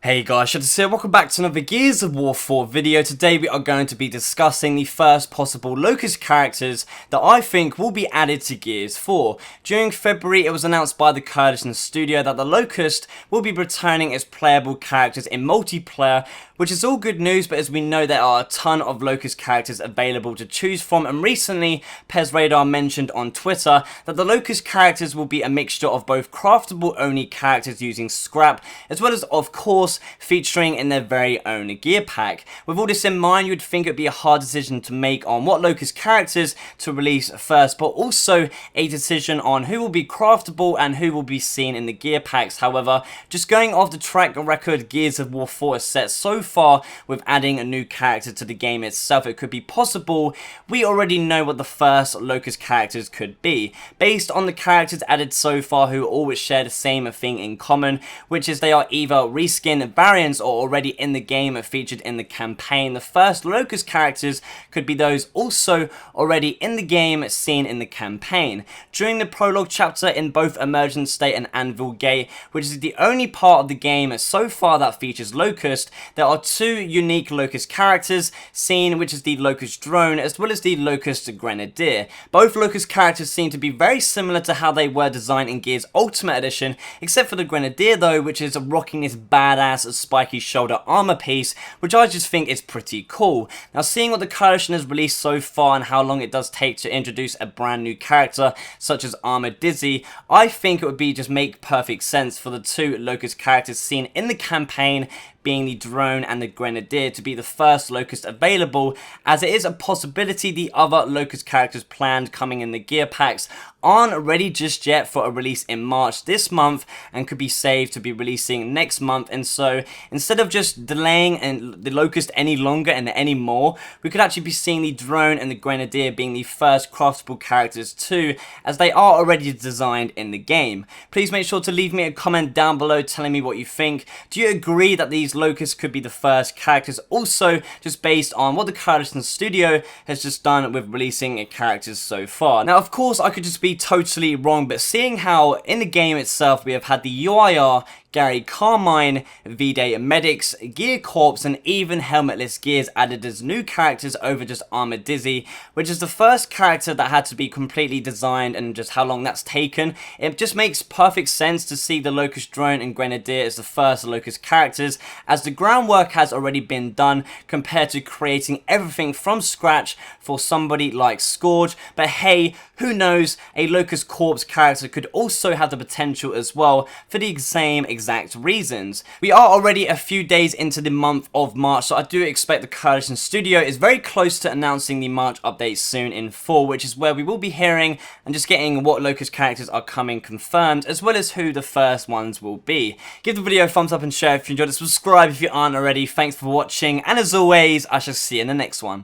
Hey guys, Shadowz here, welcome back to another Gears of War 4 video. Today we are going to be discussing the first possible Locust characters that I think will be added to Gears 4. During February, it was announced by the Coalition Studio that the Locust will be returning as playable characters in multiplayer, which is all good news, but as we know, there are a ton of Locust characters available to choose from, and recently Pez Radar mentioned on Twitter that the Locust characters will be a mixture of both craftable only characters using scrap, as well as of course featuring in their very own gear pack. With all this in mind, you'd think it would be a hard decision to make on what Locust characters to release first, but also a decision on who will be craftable and who will be seen in the gear packs. However, just going off the track record Gears of War 4 has set so far with adding a new character to the game itself, it could be possible we already know what the first Locust characters could be, based on the characters added so far who always share the same thing in common, which is they are either reskin variants or already in the game featured in the campaign. The first Locust characters could be those also already in the game seen in the campaign. During the prologue chapter in both Emergent State and Anvil Gate, which is the only part of the game so far that features Locust, there are two unique Locust characters seen, which is the Locust Drone as well as the Locust Grenadier. Both Locust characters seem to be very similar to how they were designed in Gears Ultimate Edition, except for the Grenadier though, which is rocking this badass spiky shoulder armor piece, which I just think is pretty cool. Now, seeing what the Coalition has released so far and how long it does take to introduce a brand new character such as Armored Dizzy, I think it would be just make perfect sense for the two Locust characters seen in the campaign, being the Drone and the Grenadier, to be the first Locust available, as it is a possibility the other Locust characters planned coming in the gear packs aren't ready just yet for a release in March this month and could be saved to be releasing next month. And so instead of just delaying the Locust any longer and any more, we could actually be seeing the Drone and the Grenadier being the first craftable characters too, as they are already designed in the game. Please make sure to leave me a comment down below telling me what you think. Do you agree that these Locusts could be the first characters, also just based on what the Coalition Studio has just done with releasing characters so far? Now, of course, I could just be totally wrong, but seeing how in the game itself we have had the UIR, Gary Carmine, V-Day Medics, Gear Corps, and even Helmetless Gears added as new characters over just Armored Dizzy, which is the first character that had to be completely designed, and just how long that's taken. It just makes perfect sense to see the Locust Drone and Grenadier as the first Locust characters, as the groundwork has already been done compared to creating everything from scratch for somebody like Scourge. But hey, who knows, a Locust Corps character could also have the potential as well for the same exact reasons. We are already a few days into the month of March, so I do expect the Coalition Studio is very close to announcing the March update soon in full, which is where we will be hearing and just getting what Locust characters are coming confirmed, as well as who the first ones will be. Give the video a thumbs up and share if you enjoyed it, subscribe if you aren't already. Thanks for watching, and as always, I shall see you in the next one.